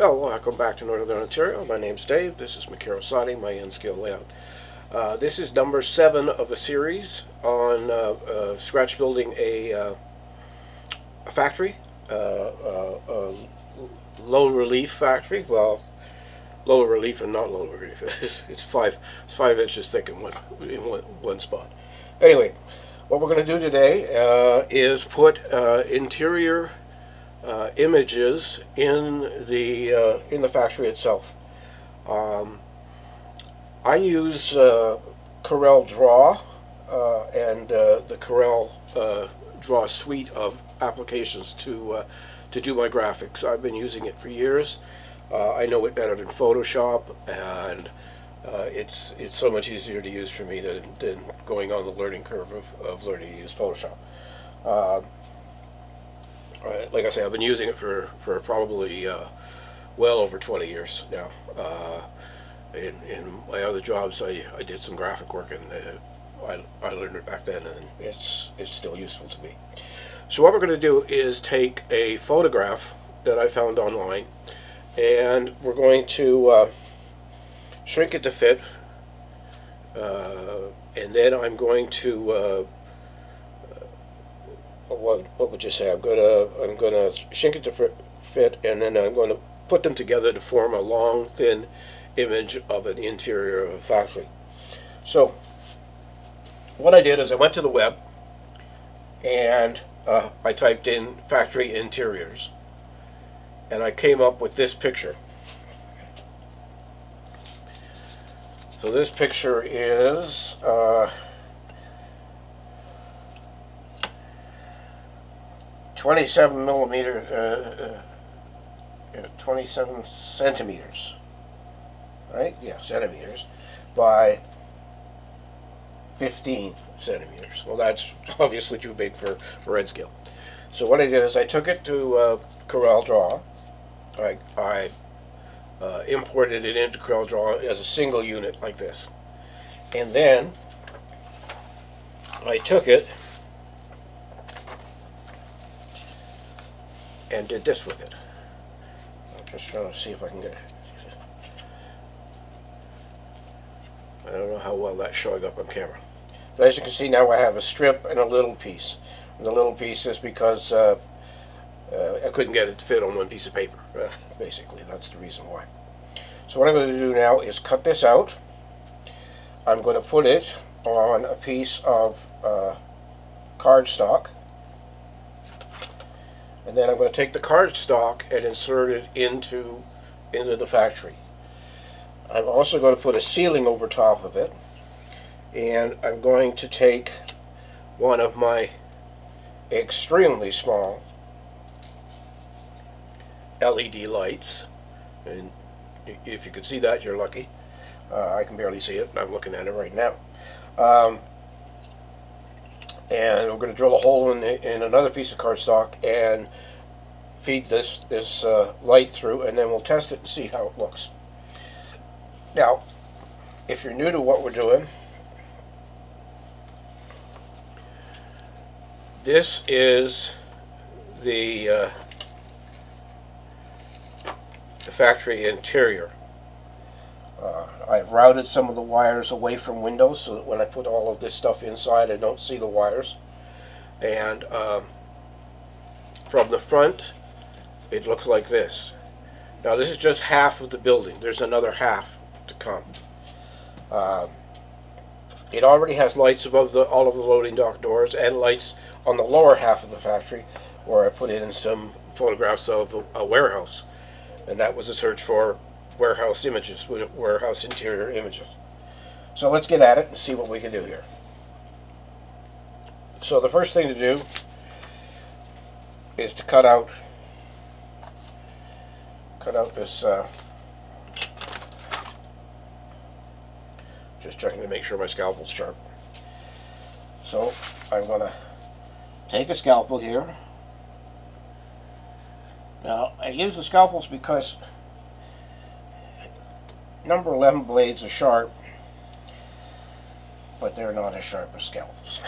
Well, welcome back to Northern Ontario. My name's Dave. This is Makirosati, my N-Scale layout. This is number 7 of a series on scratch building a factory, a low relief factory. Well, low relief and not low relief. it's 5 inches thick in one spot. Anyway, what we're going to do today is put interior images in the factory itself. I use Corel Draw and the Corel Draw suite of applications to do my graphics. I've been using it for years. I know it better than Photoshop, and it's so much easier to use for me than going on the learning curve of learning to use Photoshop. Like I say, I've been using it for probably well over 20 years now. In my other jobs, I did some graphic work, and I learned it back then, and it's still useful to me. So what we're going to do is take a photograph that I found online, and we're going to shrink it to fit, and then I'm going to what would you say? I'm gonna shrink it to fit, and then I'm going to put them together to form a long, thin image of an interior of a factory. So what I did is I went to the web and I typed in factory interiors, and I came up with this picture. So this picture is 27 millimeter, 27 centimeters, right? Yeah, centimeters by 15 centimeters. Well, that's obviously too big for red scale. So what I did is I took it to Corel Draw. I imported it into Corel Draw as a single unit like this, and then I took it and did this with it. I'm just trying to see if I can get it. I don't know how well that's showing up on camera. But as you can see now, I have a strip and a little piece. And the little piece is because I couldn't get it to fit on one piece of paper. Basically, that's the reason why. So what I'm going to do now is cut this out. I'm going to put it on a piece of cardstock. And then I'm going to take the cardstock and insert it into the factory. I'm also going to put a ceiling over top of it, and I'm going to take one of my extremely small LED lights, and if you can see that, you're lucky. I can barely see it, and I'm looking at it right now. And we're going to drill a hole in another piece of cardstock and feed this light through, and then we'll test it and see how it looks. Now, if you're new to what we're doing, this is the factory interior. I've routed some of the wires away from windows so that when I put all of this stuff inside, I don't see the wires. And from the front, it looks like this. Now, this is just half of the building. There's another half to come. It already has lights above all of the loading dock doors, and lights on the lower half of the factory, where I put in some photographs of a warehouse, and that was a search for warehouse images, warehouse interior images. So let's get at it and see what we can do here. So the first thing to do is to cut out this. Just checking to make sure my scalpel's sharp. So I'm going to take a scalpel here. Now I use the scalpels because number 11 blades are sharp, but they're not as sharp as scalpels.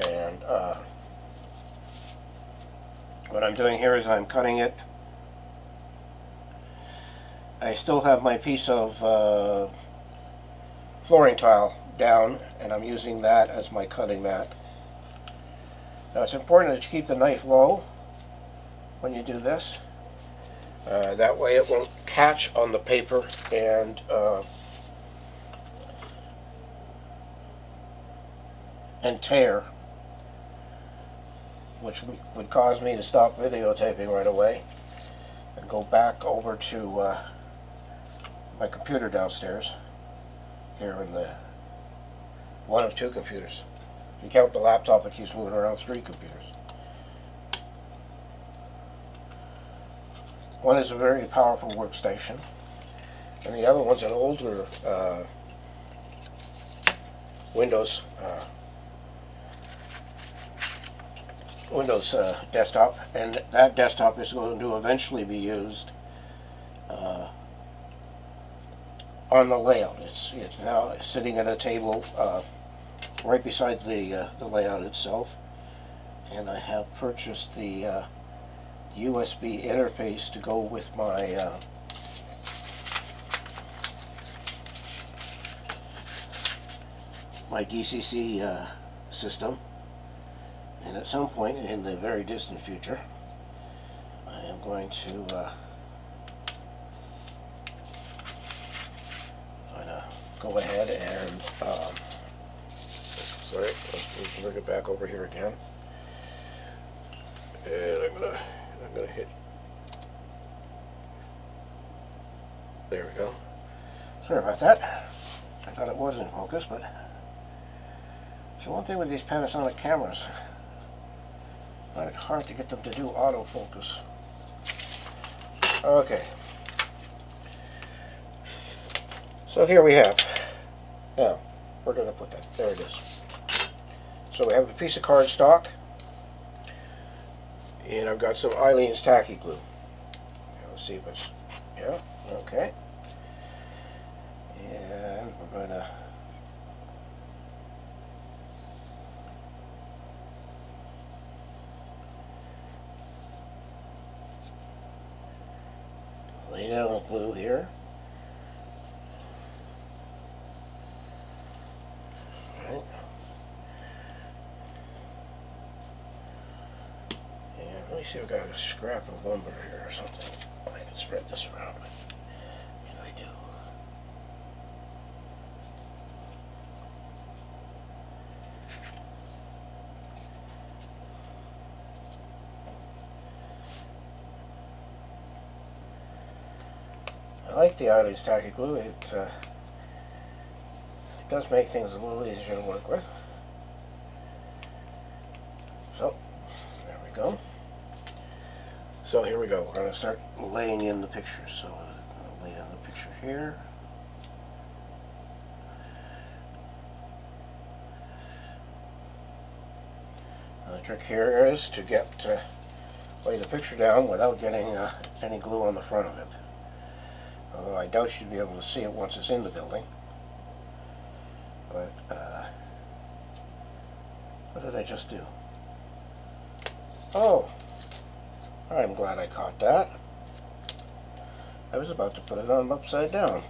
And what I'm doing here is I'm cutting it I still have my piece of flooring tile down, and I'm using that as my cutting mat. Now it's important that you keep the knife low when you do this. That way it won't catch on the paper and tear, which would cause me to stop videotaping right away and go back over to my computer downstairs here in the one of two computers. If you count the laptop that keeps moving around, 3 computers. One is a very powerful workstation, and the other one's an older Windows desktop, and that desktop is going to eventually be used on the layout. It's now sitting at a table right beside the layout itself, and I have purchased the USB interface to go with my my DCC system. And at some point in the very distant future, I am going to go ahead and sorry, let's bring it back over here again, and I'm gonna hit. There we go. Sorry about that. I thought it was in focus, but so one thing with these Panasonic cameras, I find it hard to get them to do autofocus. Okay. So here we have. Now, where did I put that? There it is. So we have a piece of cardstock, and I've got some Eileen's tacky glue. Let's see if it's, yeah, okay. And we're going to lay down the glue here. Right. And let me see if I've got a scrap of lumber here or something. I can spread this around. And I do. I like the Eileen's tacky glue. It does make things a little easier to work with. So, there we go. So here we go. We're going to start laying in the pictures. So I'll lay in the picture here. The trick here is to lay the picture down without getting any glue on the front of it. Although I doubt you'd be able to see it once it's in the building. But, what did I just do? Oh! I'm glad I caught that. I was about to put it on upside down.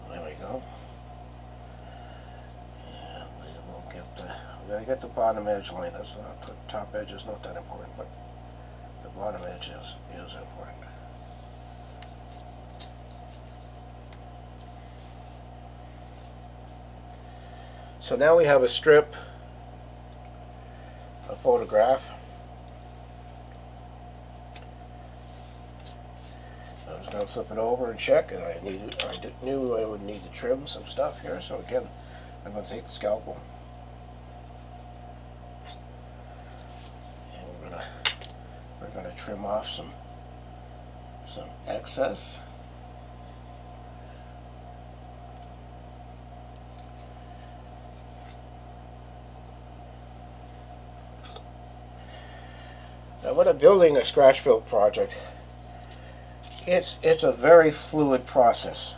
There we go. Yeah, we won't get the... We gotta get the bottom edge line. That's not, the top edge is not that important, but the bottom edge is important. So now we have a strip, a photograph. I was going to flip it over and check, and I knew I would need to trim some stuff here. So again, I'm going to take the scalpel, and we're going to trim off some excess. Now, when I'm building a scratch build project, it's a very fluid process.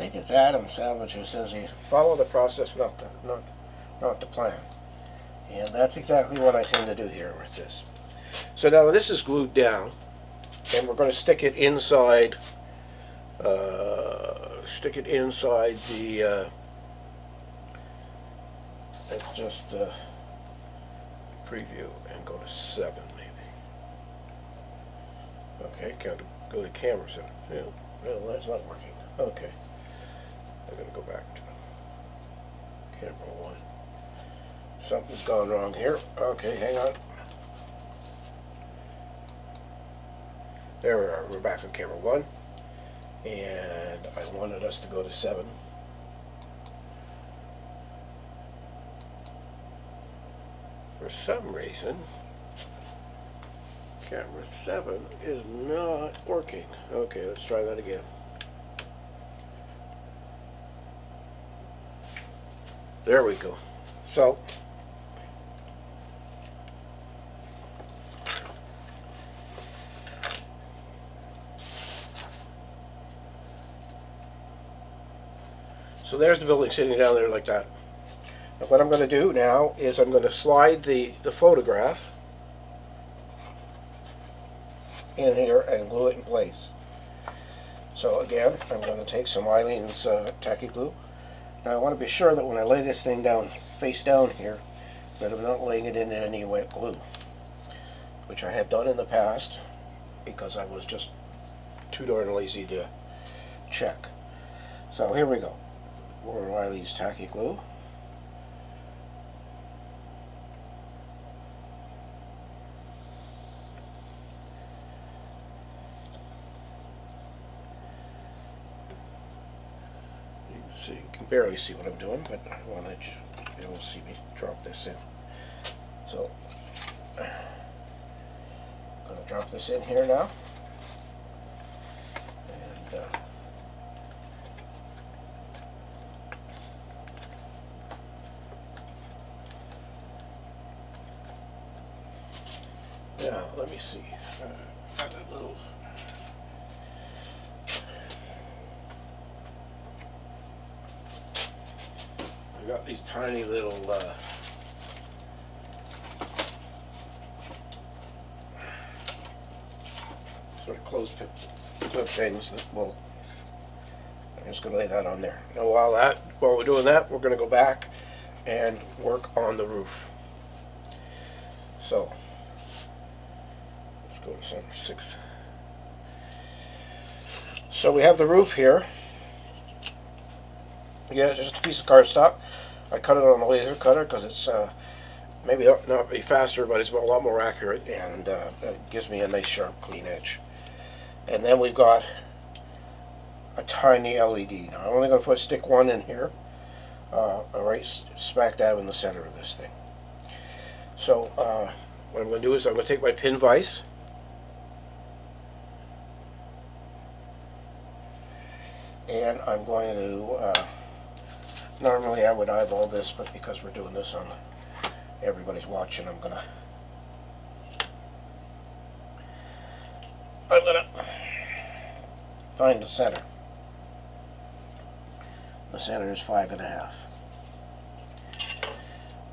think it's ATEM Salvage who says you follow the process, not the plan. And that's exactly what I tend to do here with this. So now this is glued down, and we're going to stick it inside. Stick it inside the. Let's just preview and go to 7 maybe. Okay, go to camera 7. Yeah, well, that's not working. Okay, I'm going to go back to camera 1. Something's gone wrong here. Okay, hang on. There we are. We're back on camera 1. And I wanted us to go to 7. For some reason, camera 7 is not working. Okay, let's try that again. There we go. So, there's the building sitting down there like that. Now what I'm going to do now is I'm going to slide the photograph in here and glue it in place. So again, I'm going to take some Eileen's tacky glue. Now I want to be sure that when I lay this thing down, face down here, that I'm not laying it in any wet glue, which I have done in the past because I was just too darn lazy to check. So here we go. More Eileen's tacky glue. You can barely see what I'm doing, but I want to be able to see me drop this in. So I'm going to drop this in here now, and now let me see. Got that little. Got these tiny little sort of closed clip things that will. I'm just going to lay that on there. Now while we're doing that, we're going to go back and work on the roof. So let's go to center 6. So we have the roof here. Again, it's just a piece of cardstock. I cut it on the laser cutter because it's maybe not be faster, but it's a lot more accurate, and it gives me a nice sharp clean edge. And then we've got a tiny LED. Now I'm only going to stick one in here, right smack dab in the center of this thing. So what I'm going to do is I'm going to take my pin vise, and I'm going to normally I would eyeball this, but because we're doing this on everybody's watching, I'm gonna find the center. The center is 5.5.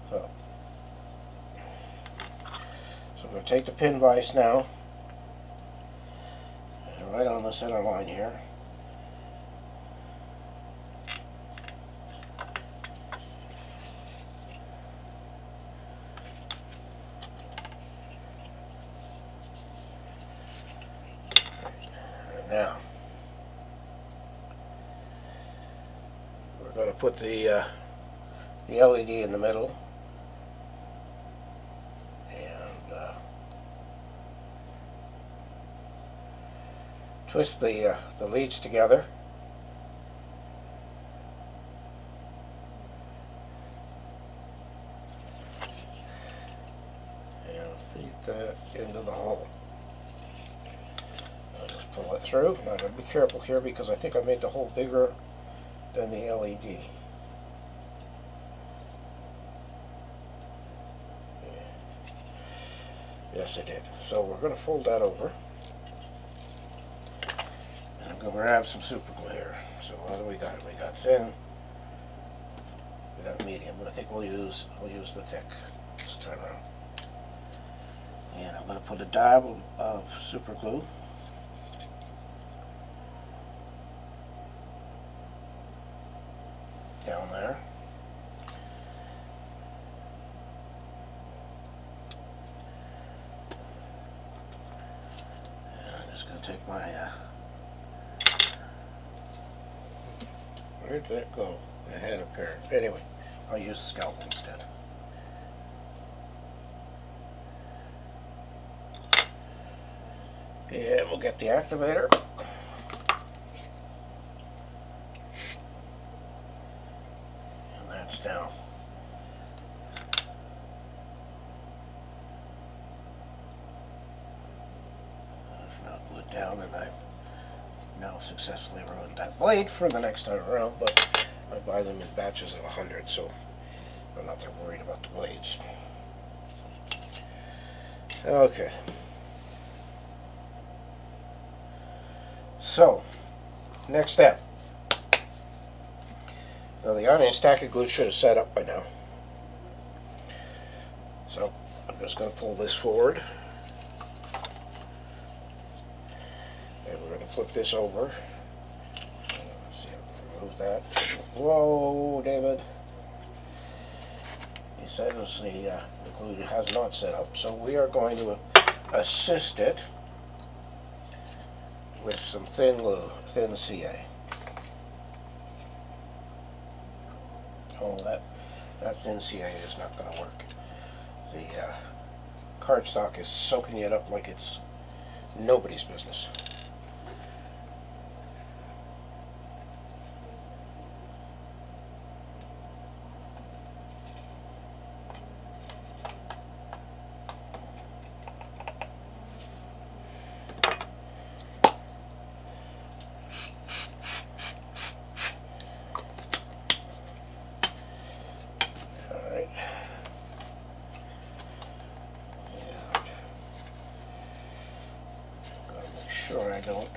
So I'm going to take the pin vise now, and right on the center line here. Now, we're going to put the LED in the middle, and twist the leads together. And feed that into the hole. Pull it through. Now I gotta be careful here because I think I made the hole bigger than the LED. Yeah. Yes, I did. So we're going to fold that over, and I'm going to grab some super glue here. So what do we got? We got thin, we got medium, but I think we'll use the thick this time around. And I'm going to put a dab of super glue down there. And I'm just going to take my where did that go? I had a pair. Anyway, I'll use scalp instead. And we'll get the activator. And that's down. That's now glued down, and I've now successfully ruined that blade for the next time around, but I buy them in batches of 100, so I'm not that worried about the blades. Okay. So, next step. Now the iron stack of glue should have set up by now. So, I'm just going to pull this forward. And we're going to flip this over. Let's see, I'll remove that. Whoa, David. He says the glue has not set up, so we are going to assist it with some thin glue, thin CA. Oh, that thin CA is not going to work. The cardstock is soaking it up like it's nobody's business. Sure I don't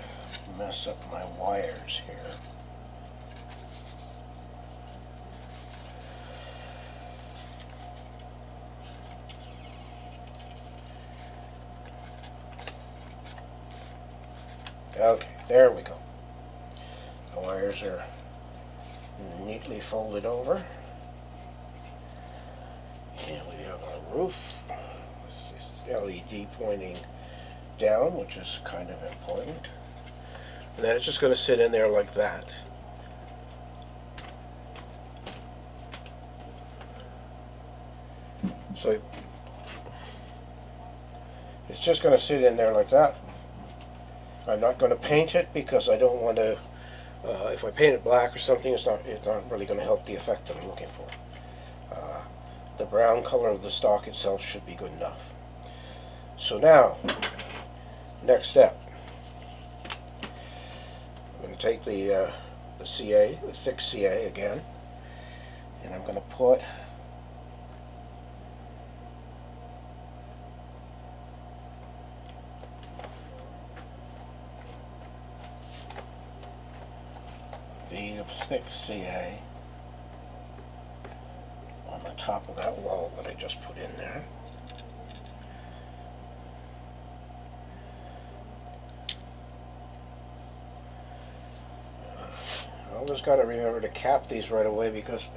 mess up my wires here. Okay, there we go. The wires are neatly folded over. And we have our roof with this LED pointing down, which is kind of important. And then it's just going to sit in there like that. So it's just going to sit in there like that. I'm not going to paint it because I don't want to, if I paint it black or something, it's not really going to help the effect that I'm looking for. The brown color of the stock itself should be good enough. So now, next step, I'm going to take the CA, the thick CA again, and I'm going to put the thick CA on the top of that wall that I just put in there. I always got to remember to cap these right away because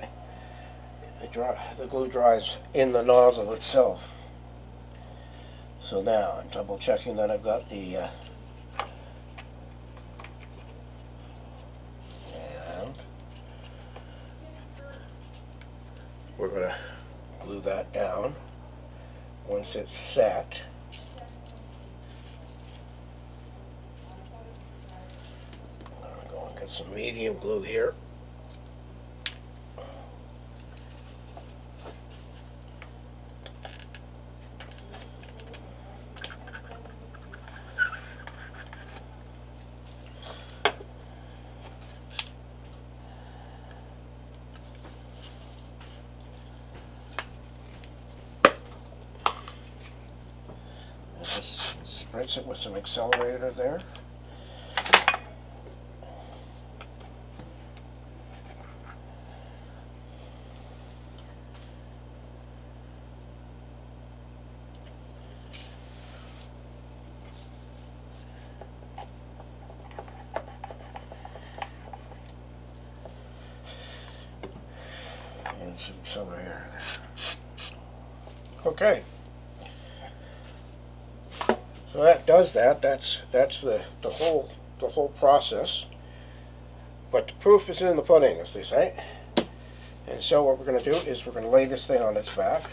the glue dries in the nozzle itself. So now I'm double checking that I've got the and we're going to glue that down. Once it's set, get some medium glue here. Just spritz it with some accelerator there. this over here. Okay. So that does that. That's the whole process. But the proof is in the pudding, as they say. And so what we're going to do is we're going to lay this thing on its back.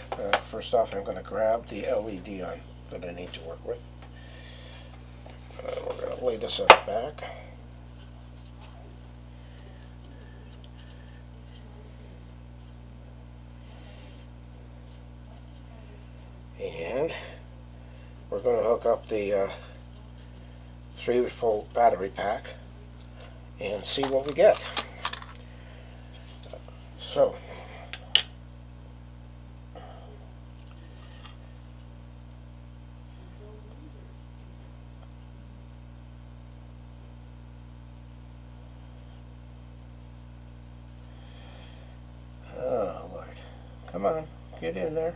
First off, I'm going to grab the LED on that I need to work with. We're going to lay this on the back. And we're going to hook up the 3-volt battery pack and see what we get. So, oh Lord, come on, get in there.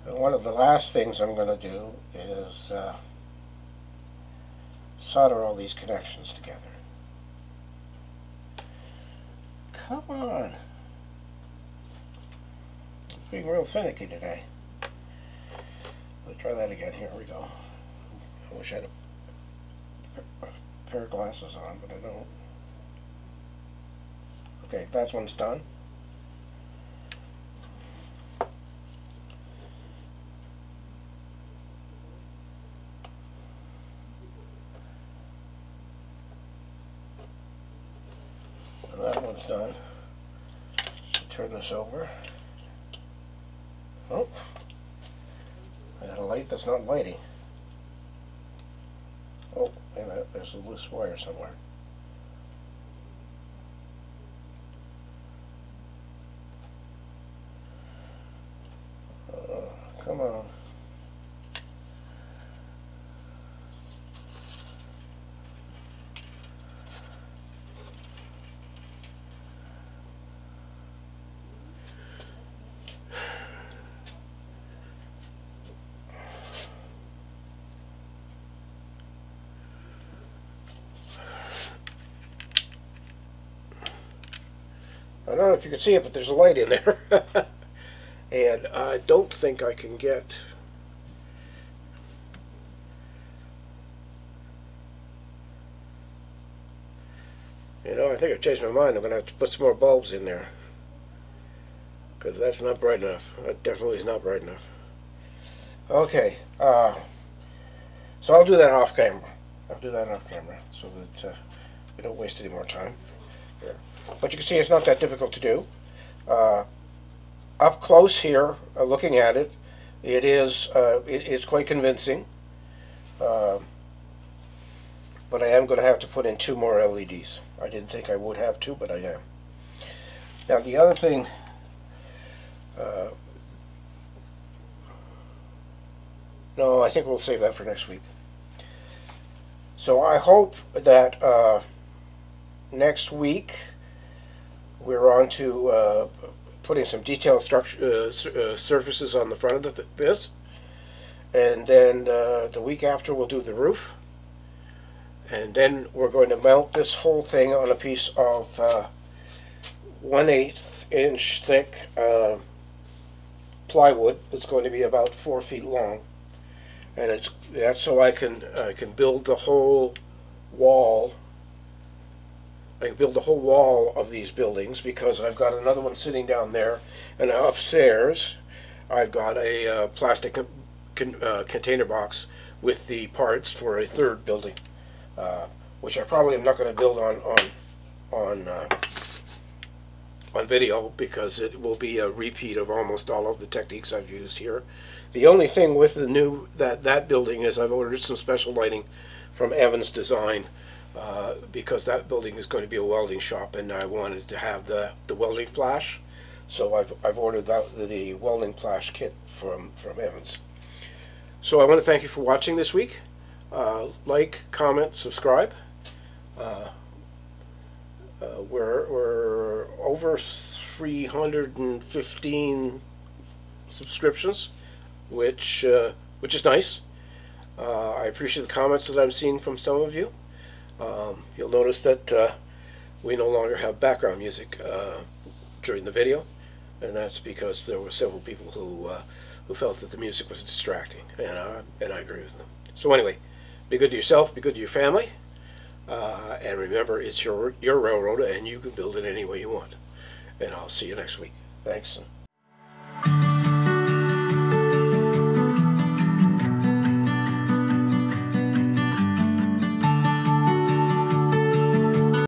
One of the last things I'm going to do is solder all these connections together. Come on. It's being real finicky today. Let's try that again. Here we go. I wish I had a pair of glasses on, but I don't. Okay, that one's done. That one's done. Turn this over. Oh, I got a light that's not lighting. Oh, and there's a loose wire somewhere. Come on. I don't know if you can see it, but there's a light in there. And I don't think I can get... You know, I think I've changed my mind. I'm going to have to put some more bulbs in there. Because that's not bright enough. That definitely is not bright enough. Okay. So I'll do that off camera. I'll do that off camera so that we don't waste any more time. Here. But you can see it's not that difficult to do. Up close here, looking at it, it is quite convincing. But I am going to have to put in 2 more LEDs. I didn't think I would have to, but I am. Now the other thing, no, I think we'll save that for next week. So I hope that next week we're on to putting some detailed structure surfaces on the front of this, and then the week after we'll do the roof, and then we're going to mount this whole thing on a piece of 1/8 inch thick plywood that's going to be about 4 feet long, and that's so I can build the whole wall. I can build the whole wall of these buildings because I've got another one sitting down there, and upstairs I've got a plastic container box with the parts for a 3rd building, which I probably am not going to build on video because it will be a repeat of almost all of the techniques I've used here. The only thing with the new that building is I've ordered some special lighting from Evans Design. Because that building is going to be a welding shop, and I wanted to have the welding flash, so I've ordered the welding flash kit from Evans. So I want to thank you for watching this week. Like, comment, subscribe. We're over 315 subscriptions, which is nice. I appreciate the comments that I'm seeing from some of you. You'll notice that we no longer have background music during the video, and that's because there were several people who felt that the music was distracting, and I agree with them. So anyway, be good to yourself, be good to your family, and remember, it's your railroad, and you can build it any way you want. And I'll see you next week. Thanks.